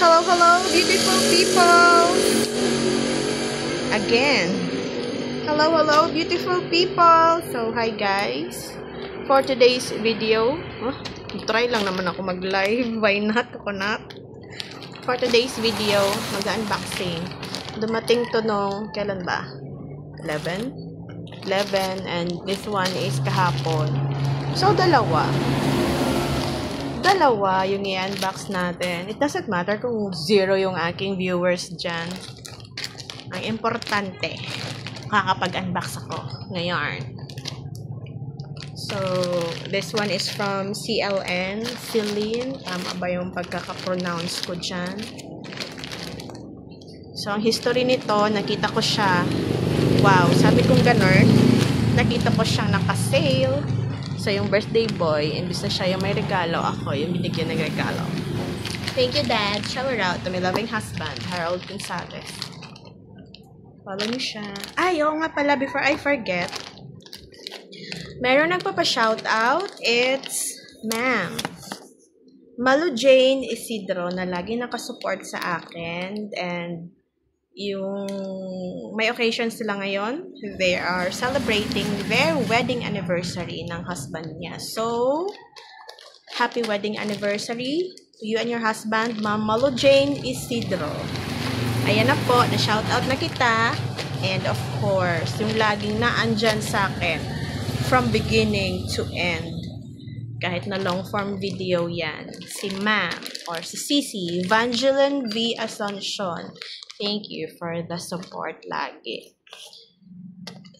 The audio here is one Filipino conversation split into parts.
Hello, hello, beautiful people! Again. Hello, hello, beautiful people! So, hi guys. For today's video, try lang naman ako mag-live. Why not? Ako not. For today's video, mag-unboxing. Dumating to nung, kailan ba? 11, and this one is kahapon. So, dalawa yung i-unbox natin. It doesn't matter kung zero yung aking viewers dyan. Ang importante, kakapag-unbox ako ngayon. So, this one is from CLN, Celine. Tama ba yung pagkaka-pronounce ko dyan? So, ang history nito, nakita ko siya. Wow, sabi kong ganun. Nakita ko siyang naka-sale. So, yung birthday boy, imbis na siya yung may regalo, ako yung binigyan ng regalo. Thank you, Dad. Shower out to my loving husband, Harold Gonzalez. Follow niyo siya. Ay, oo nga pala, before I forget, meron nagpapa-shoutout. It's Ma'am Malu Jane Isidro na lagi nakasupport sa akin. And yung may occasion sila ngayon, they are celebrating their wedding anniversary ng husband niya. So, happy wedding anniversary to you and your husband, Ma'am Malu Jane Isidro. Ayan na po, na-shoutout na kita. And of course, yung laging naandyan sa akin from beginning to end. Kahit na long form video yan. Si Ma'am or si Sisi, Evangeline V. Asuncion. Thank you for the support lagi.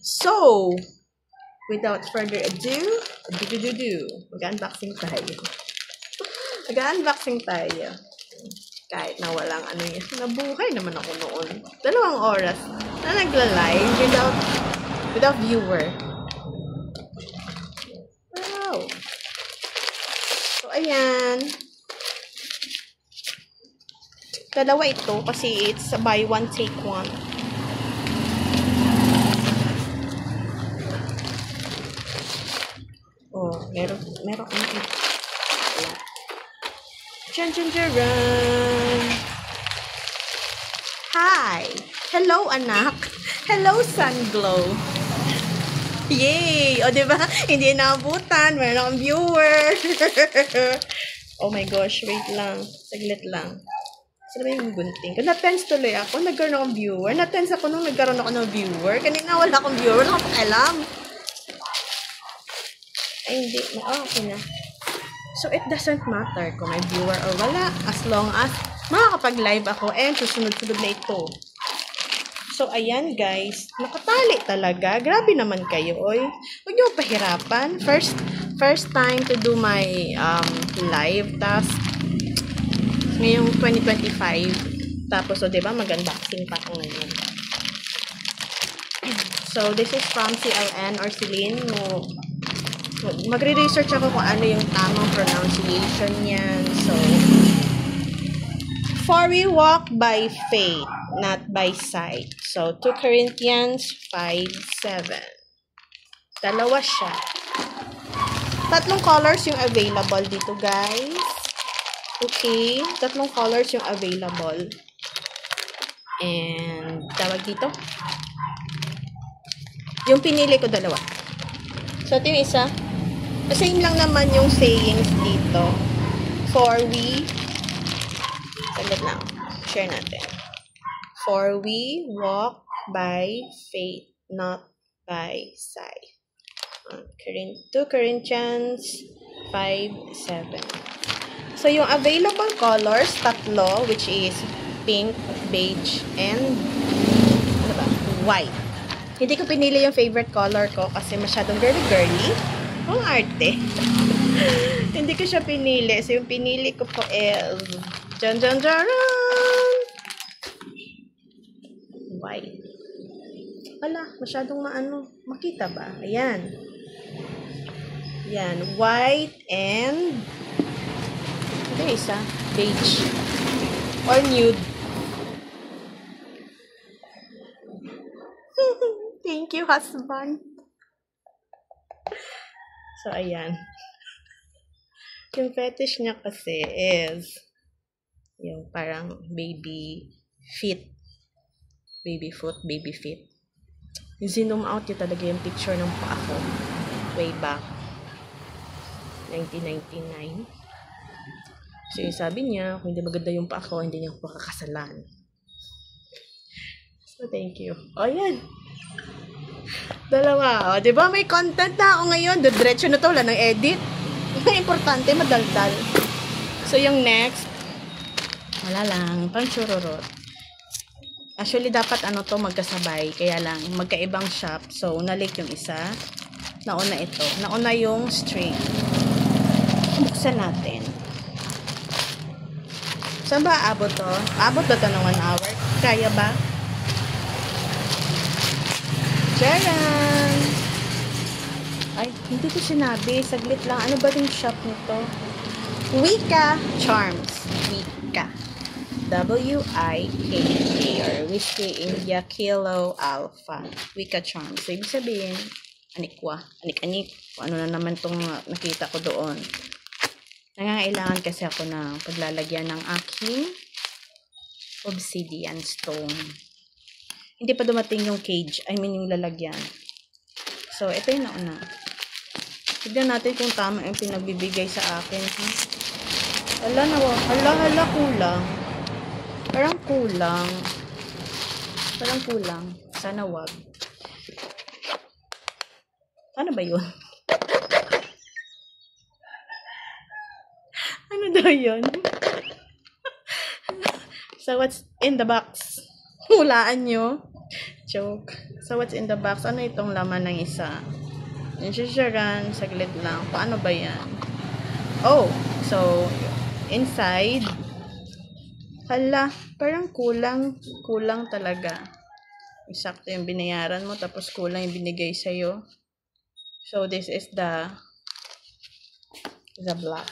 So, without further ado, mag-unboxing tayo. Kahit na walang ano yun. Nabuhay naman ako noon. 2 oras na nagla-live without viewer. Wow. So, ayan. Dalawa ito kasi it's a buy one, take one. Oh, meron ano. Chan. Hi! Hello, anak! Hello, Sunglow! Yay! O, diba? Hindi naabutan. Meron akong viewer. Oh my gosh, wait lang. Saglit lang. Sino ba yung gunting? Na-tense tuloy ako. Nagkaroon akong viewer. Na-tense ako nung nagkaroon ako ng viewer. Kanina wala akong viewer. Wala akong alam. Ay, hindi. Okay na. So, it doesn't matter kung may viewer or wala. As long as makakapag-live ako and susunod-sunod na ito. So, ayan guys. Nakatali talaga. Grabe naman kayo, oy. Huwag niyo pahirapan. First time to do my live task. Ngayong 2025. Tapos, so, diba, mag-unboxing pa ako ngayon. So, this is from CLN or Celine. Magre-research ako kung ano yung tamang pronunciation niyan. So, for we walk by faith, not by sight. So, 2 Corinthians 5:7. Dalawa siya. 3 colors yung available dito, guys. Okay, 3 colors yung available. And, tawag dito. Yung pinili ko, 2. So, ito yung isa. Same lang naman yung sayings dito. For we, saglit lang. Share natin. For we walk by faith, not by sight. 2 Corinthians 5:7. So, yung available colors, 3, which is pink, beige, and white. Hindi ko pinili yung favorite color ko kasi masyadong girly. Ang arte. Hindi ko siya pinili. So, yung pinili ko po is white. Wala, masyadong makita ba? Ayan. Yan, white and ito isa, beige or nude. Thank you, husband. So, ayan. Yung fetish niya kasi is Yung parang baby feet. Baby foot, baby feet. Yung zoom out yun talaga yung picture ng paa ko. Way back. 1999. So yung sabi niya, kung hindi maganda yung paa ko, hindi niya ako makakasalan. So thank you. O yan. Dalawa. O, diba may content na ako ngayon. Diretso na to. Wala nang edit. Ang importante, madaldal. So yung next, wala lang. Pang chururot. Actually, dapat ano to magkasabay. Kaya lang, magkaibang shop. So, nalik yung isa. Nauna ito. Nauna yung string. Buksan natin. Saan ba abot to? Abot ba to ng 1 hour? Kaya ba? Charan! Ay, hindi ko sinabi. Saglit lang. Ano ba yung shop nito? Wika Charms. Wika. W-I-K-A or Whiskey India Kilo Alpha. Wika Charms. So, ibig sabihin, anikwa. Anik-anik. Ano na naman itong nakita ko doon. Nangangailangan kasi ako ng paglalagyan ng aking obsidian stone. Hindi pa dumating yung cage. I mean, yung lalagyan. So, ito yung nauna. Tignan natin kung tama yung pinagbibigay sa akin. Ha? Hala, kulang. Parang kulang. Sana wag. Ano ba yun? Ano daw yun? So, what's in the box? Hulaan nyo. Joke. So, what's in the box? Ano itong laman ng isa? Insisyaran. Saglit lang. Paano ba yan? Oh! So, inside. Hala. Parang kulang. Kulang talaga. Eksakto yung binayaran mo. Tapos kulang yung binigay sa'yo. So, this is the black.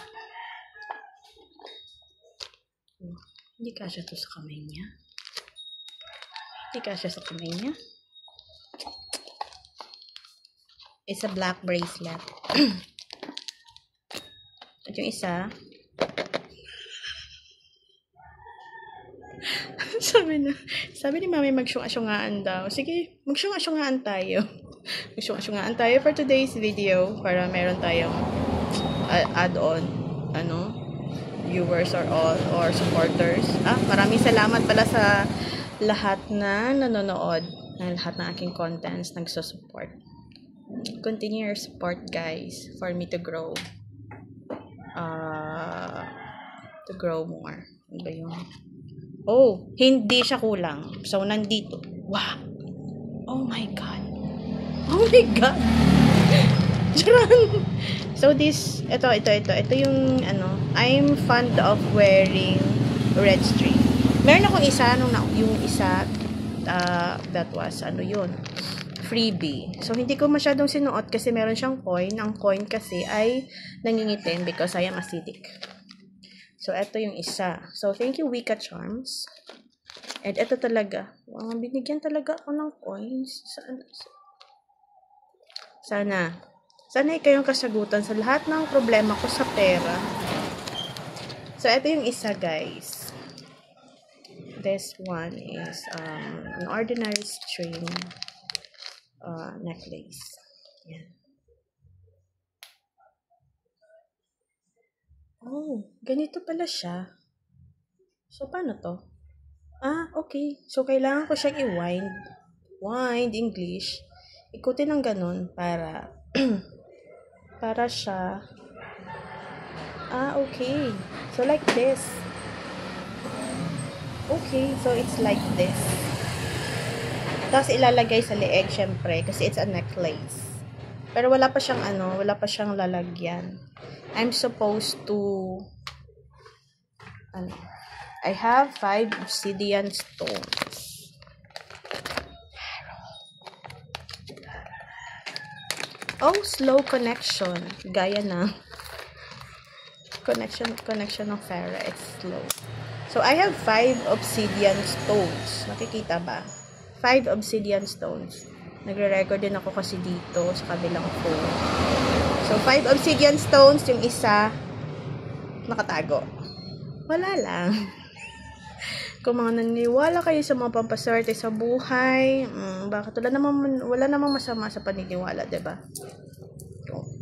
Hindi kasya to sa kamay niya. It's a black bracelet. At yung isa, sabi ni mami magsyunga-syungaan daw. Sige, magsyunga-syungaan tayo. Magsyunga-syungaan tayo for today's video para meron tayong add-on, viewers or supporters. Maraming salamat pala sa lahat na nanonood, na lahat ng aking contents nagsusupport. Continue your support, guys, for me to grow more. Ano ba yun? Oh, hindi siya kulang. So, nandito. Wow! Oh my God! So, ito yung, I'm fond of wearing red string. Meron akong isa, yung isa, that was, freebie. So, hindi ko masyadong sinuot kasi meron siyang coin. Ang coin kasi ay nangingitim because I am acidic. So, ito yung isa. So, thank you, Wika Charms. And ito talaga. Binigyan talaga ako ng coins. Sana ikaw yung kasagutan sa lahat ng problema ko sa pera. So, ito yung isa, guys. This one is an ordinary string necklace. Yan. Oh, ganito pala siya. So, paano to? Okay. So, kailangan ko siyang i-wind. Wind, English. Ikutin ng ganun para para siya. Okay. So, like this. Okay. So, it's like this. Tapos, ilalagay sa leeg, syempre. Kasi it's a necklace. Pero wala pa siyang lalagyan. I'm supposed to I have 5 obsidian stones. Oh, slow connection. Gaya na connection ng Farah. It's slow. So, I have 5 obsidian stones. Nakikita ba? 5 obsidian stones. Nagre-record din ako kasi dito sa kabilang phone. So, 5 obsidian stones. Yung isa, nakatago. Wala lang. Kung mga naniniwala kayo sa mga pampaswerte sa buhay, bakit wala namang masama sa paniniwala, diba?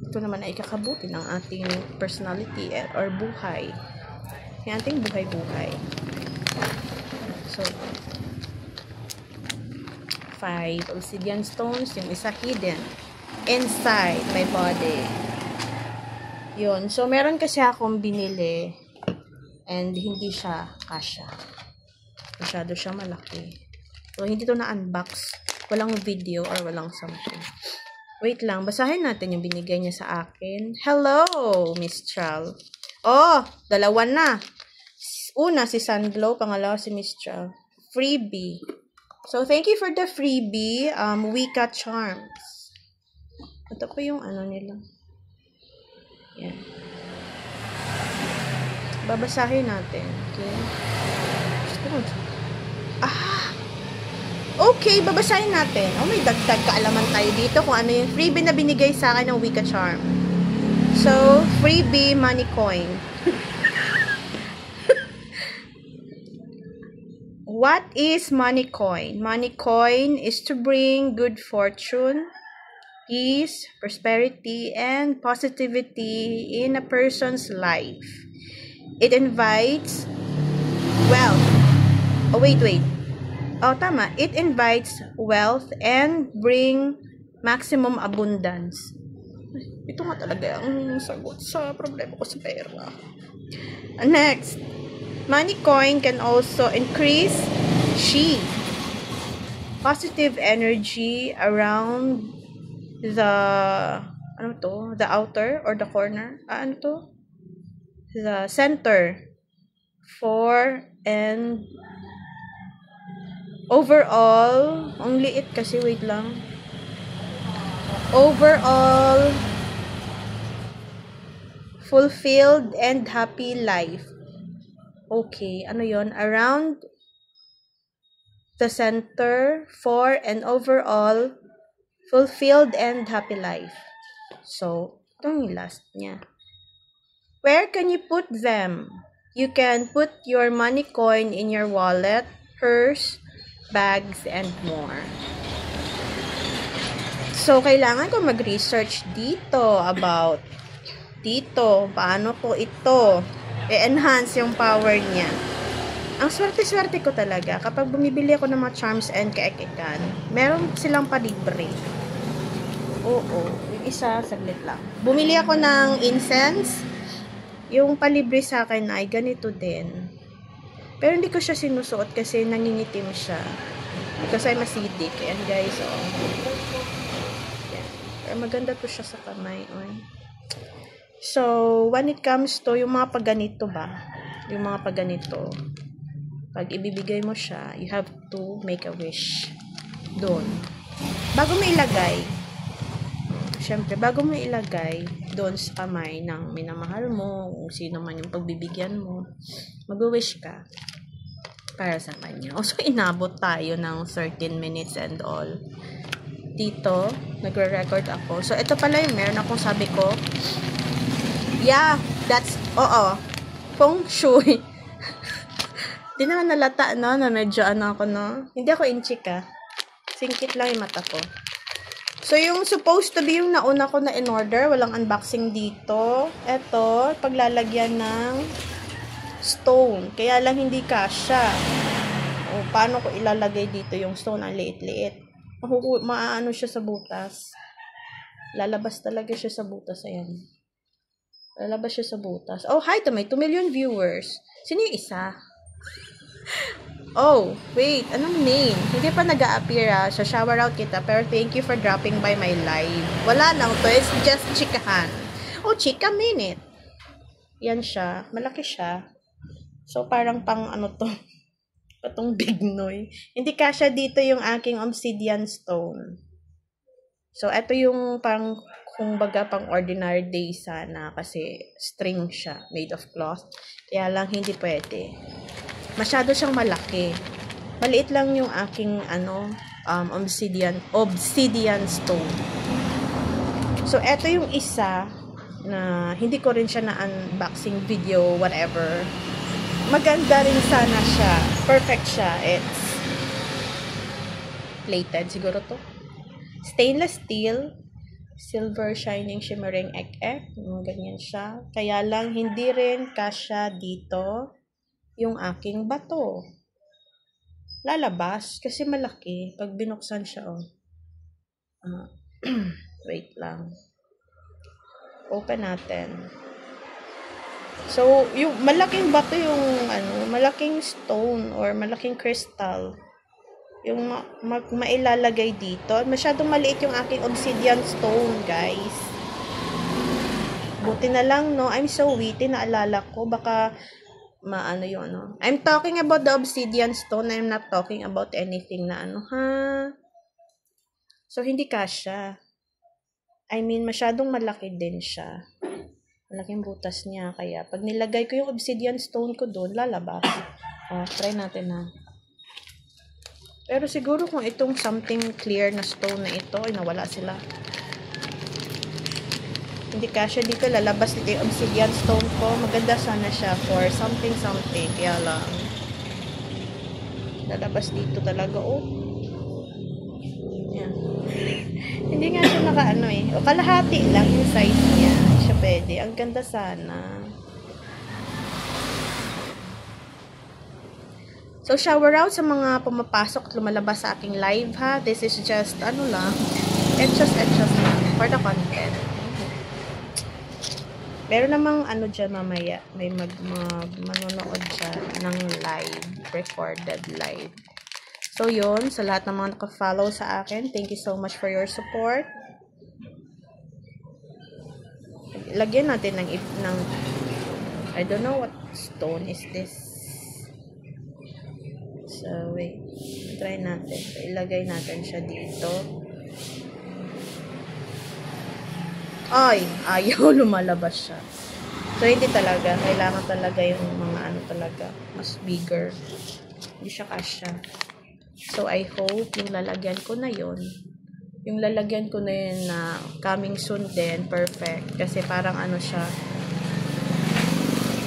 Ito naman ay kakabuti ng ating personality or buhay. Yung ating buhay-buhay. So, 5 obsidian stones, yung isa hidden inside my body. Yun. So, meron kasi akong binili and hindi siya kasya. Masyado siya malaki. So, hindi to na-unbox. Walang video or walang something. Wait lang. Basahin natin yung binigay niya sa akin. Hello, Miss Chal. Oh, dalawa na. Una, si Sandglow. Pangalawa, si Miss Chal. Freebie. So, thank you for the freebie. Wicca Charms. Ito po yung ano nila. Yan. Babasahin natin. Okay. Okay, babasahin natin. Oh, may dagdag kaalaman tayo dito kung ano yung freebie na binigay sa akin ng Wicca Charm. So, freebie money coin. What is money coin? Money coin is to bring good fortune, peace, prosperity, and positivity in a person's life. It invites wealth. Oh, wait. Oh, tama. It invites wealth and bring maximum abundance. Ito nga talaga ang sagot sa problema ko sa pera. Next. Money coin can also increase chi, positive energy around the outer or the corner. The center for and overall, ang liit kasi, wait lang. Overall, fulfilled and happy life. Okay, ano yon? Around the center for an overall fulfilled and happy life. So, ito yung last niya. Where can you put them? You can put your money coin in your wallet, purse, bags, and more. So, kailangan ko mag-research dito about paano ko ito i-enhance yung power niya. Ang swerte-swerte ko talaga kapag bumibili ako ng mga charms and kaekikan, meron silang palibre. Oo, yung isa, saglit lang. Bumili ako ng incense, yung palibre sa akin ay ganito din. Pero hindi ko siya sinusuot kasi nangingitim siya. Because I'm acidic. Ayan guys, oh. Yan. Pero maganda to siya sa kamay. Oh. So, when it comes to yung mga pagganito ba? Yung mga pagganito. Pag ibibigay mo siya, you have to make a wish. Doon. Bago mo ilagay, syempre, bago mo ilagay doon sa kamay ng minamahal mo, kung sino man yung pagbibigyan mo, mag-wish ka para sa kanya. So, inabot tayo ng 13 minutes and all. Dito, nagre-record ako. So, ito pala yung meron akong sabi ko. Yeah, that's, feng shui. Di naman nalata, no, na medyo ako, no. Hindi ako inchik, Singkit lang yung mata ko. So, yung supposed to be yung nauna ko na in-order, walang unboxing dito. Ito, paglalagyan ng stone. Kaya lang hindi kasya. O, paano ko ilalagay dito yung stone? Ang liit-liit. Maano siya sa butas. Lalabas talaga siya sa butas. Ayan. Lalabas siya sa butas. Oh, hi to my 2 million viewers. Sino yung isa? Oh, wait. Anong name? Hindi pa nag-a-appear sa shower out kita. Pero thank you for dropping by my live. Wala lang to. It's just chikahan. Oh, chika minute. Yan siya. Malaki siya. So, parang pang to. Patong big noy. Hindi kasya dito yung aking obsidian stone. So, ito yung pang kumbaga pang ordinary day sana kasi string siya. Made of cloth. Kaya lang hindi pwede. Masyado siyang malaki. Maliit lang yung aking obsidian stone. So, eto yung isa na hindi ko rin siya na unboxing video, whatever. maganda rin sana siya. Perfect siya. It's plated siguro to. Stainless steel. Silver shining shimmering ek-ek. Ganyan siya. Kaya lang hindi rin kasya dito yung aking bato. Lalabas kasi malaki pag binuksan siya. Wait lang. Open natin. So, yung malaking bato yung malaking stone or malaking crystal yung mailalagay dito. Masyadong maliit yung aking obsidian stone, guys. Buti na lang, no? I'm so witty, naalala ko. Baka, yung I'm talking about the obsidian stone. I'm not talking about anything na ha? So, hindi kasya. I mean, masyadong malaki din siya. Malaking butas niya. Kaya, pag nilagay ko yung obsidian stone ko doon, lalabas. Try natin na. Pero siguro kung itong something clear na stone na ito, ay nawala sila. Hindi kasya dito, lalabas dito yung obsidian stone ko. Maganda sana siya for something. Kaya lang, lalabas dito talaga. Yan. Hindi nga siya O kalahati lang yung size niya. Siya pwede. Ang ganda sana. So, shower out sa mga pumapasok at lumalabas sa aking live, ha. This is just, lang. Etchos lang. For the content. Meron namang dyan mamaya. May manonood dyan ng live. Recorded live. So, yun. Sa lahat ng mga naka-follow sa akin, thank you so much for your support. Lagyan natin ng I don't know what stone is this. So, wait. Try natin. Ilagay natin siya dito. Ay! Ayaw. Lumalabas siya. So, hindi talaga. Kailangan talaga yung mga talaga. Mas bigger. Hindi siya kasya. So, I hope yung lalagyan ko na yun. Yung lalagyan ko na yun na coming soon din. Perfect. Kasi parang siya.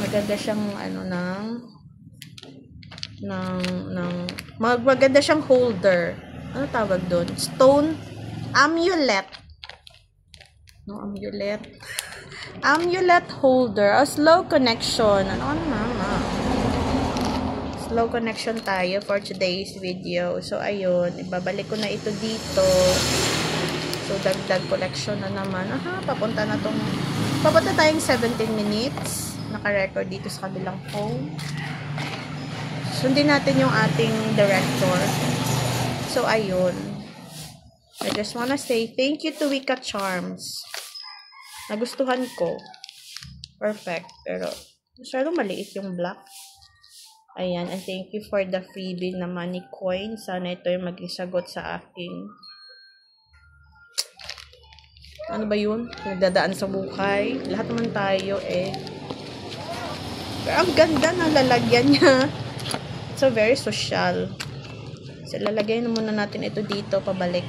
Maganda siyang maganda siyang holder. Ano tawag doon? Stone amulet. No, amulet. Amulet holder. Slow connection. Mama? Slow connection tayo for today's video. So, ayun. Ibabalik ko na ito dito. So, dagdag collection na naman. Papunta tayong 17 minutes. Naka-record dito sa kabilang phone. Sundin natin yung ating director. So, ayun. I just wanna say thank you to Wika Charms. Nagustuhan ko. Perfect. Pero, masyadong maliit yung black. Ayan. And thank you for the freebie na money coin. Sana ito yung mag-isagot sa aking ano ba yun? Nagdadaan sa buhay. Lahat naman tayo Pero ang ganda ng lalagyan niya. So, very social. So, lalagay na muna natin ito dito, pabalik.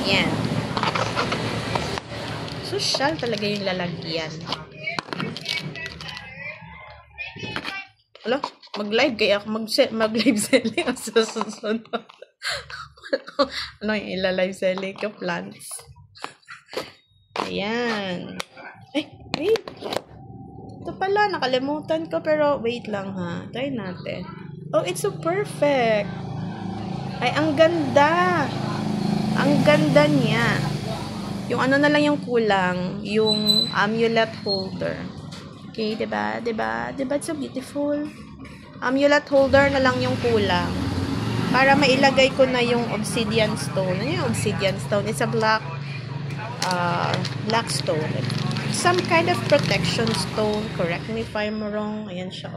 Yan. Social talaga yung lalagyan. Alo, mag-live kaya ako. Mag-live selling ang susunod. Ano yung ila-live selling ko? Plants. Ayan. Wait. Ito pala, nakalimutan ko, pero wait lang ha. Try natin. Oh, it's so perfect. Ay, ang ganda. Ang ganda niya. Yung na lang yung kulang, yung amulet holder. Okay, diba? It's so beautiful. Amulet holder na lang yung kulang. Para mailagay ko na yung obsidian stone. Ano yung obsidian stone? It's a black stone. Some kind of protection stone. Correct me if I'm wrong. Ayan siya,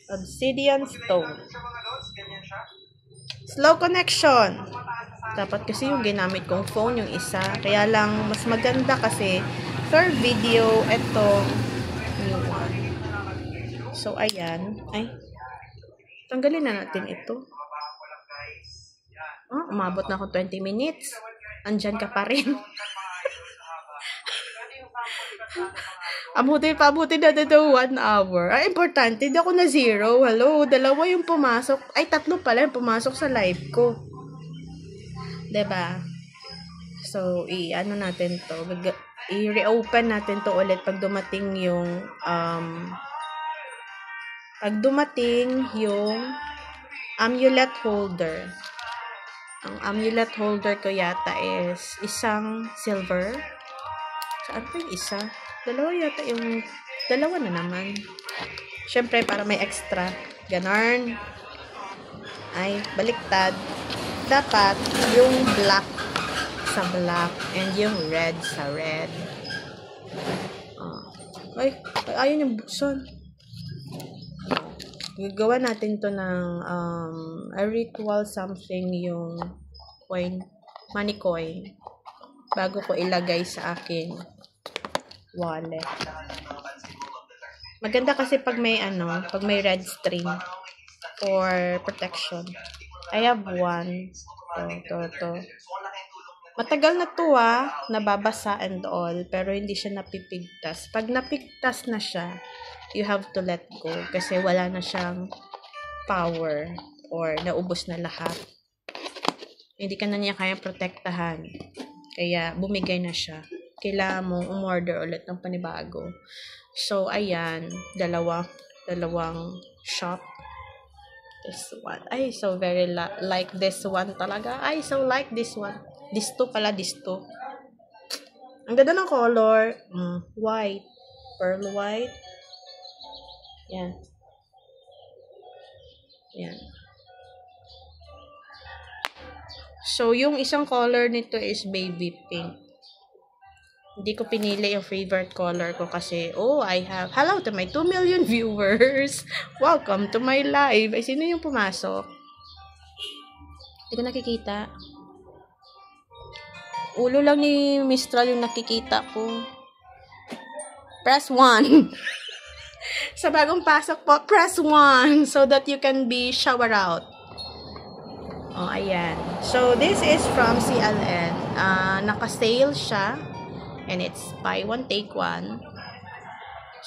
Obsidian stone. Slow connection. Dapat kasi yung ginamit kong phone, yung isa. Kaya lang, mas maganda kasi for video, etong new one. So, ayan. Ay, tanggalin na natin ito. Umabot na ako 20 minutes. Andyan ka pa rin. Pabuti natin ito 1 hour. Ay, importante, hindi ako na zero. Hello, 2 yung pumasok. Ay, 3 pala yung pumasok sa live ko. 'Di ba? So, i-ano natin to. I-reopen natin to ulit pag dumating yung amulet holder. Ang amulet holder ko yata is isang silver. Saan pa yung isa? 2 yata yung... 2 na naman. Siyempre, para may extra. Ganon. Ay, baliktad. Dapat, yung black sa black and yung red sa red. Ay, ayun yung buksan. Gagawa natin to ng a ritual something yung coin, money coin, bago ko ilagay sa aking wallet. Maganda kasi pag may red string for protection. I have one. To. Matagal na to nababasa and all, pero hindi siya napipigtas. Pag napigtas na siya, you have to let go kasi wala na siyang power or naubos na lahat. Hindi ka na niya kaya protektahan. Kaya bumigay na siya. Kailangan mong umorder ulit ng panibago. So, ayan. Dalawang shop. This one. Ay, so very like this one talaga. Ay, so like this one. This two. Ang ganda ng color. White. Pearl white. Yan. Yan. So, yung isang color nito is baby pink. Hindi ko pinili yung favorite color ko kasi, hello to my 2 million viewers. Welcome to my live. Ay, sino yung pumasok? Hindi ko nakikita. Ulo lang ni Mistral yung nakikita ko. Press 1. Sa bagong pasok po, press 1 so that you can be shower out. Ayan. So, this is from CLN. Naka-sale siya. And it's buy one, take one.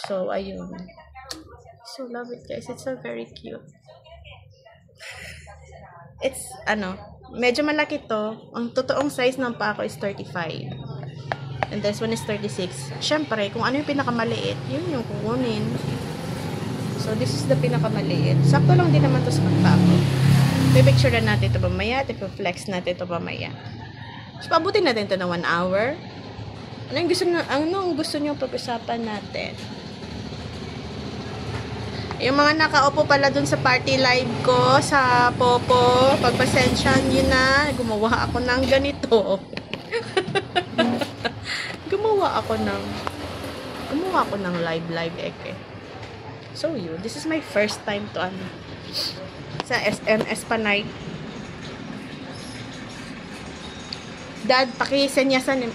So, ayun. So, love it, guys. It's so very cute. It's, medyo malaki to. Ang totoong size ng paa ko is 35. And this one is 36. Siyempre, kung ano yung pinakamaliit, yun yung kukunin. So, this is the pinakamaliit. Sakto lang din naman to sa paa ko. Pipicture na natin ito mamaya. Flex natin ito mamaya. So, pabutin natin ito na 1 hour. Anong gusto nyo pag-usapan natin? Yung mga nakaupo pala dun sa party live ko sa Popo, pagpasensyahan nyo na, gumawa ako ng ganito. gumawa ako ng live eke. So yun, this is my first time to sa SM Espanay. Dad, pakisenyasan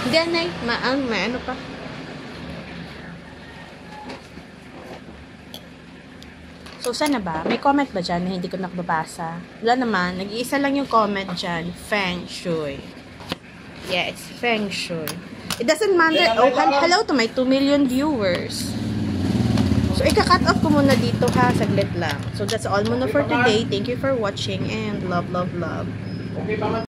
ganay, ano pa? So, sana ba? May comment ba dyan na hindi ko nakababasa? Wala naman. Nag-iisa lang yung comment dyan. Feng Shui. Yeah, it's Feng Shui. It doesn't matter. Hello to my 2 million viewers. So, ika-cut off ko muna dito saglit lang. So, that's all muna for today. Thank you for watching and love.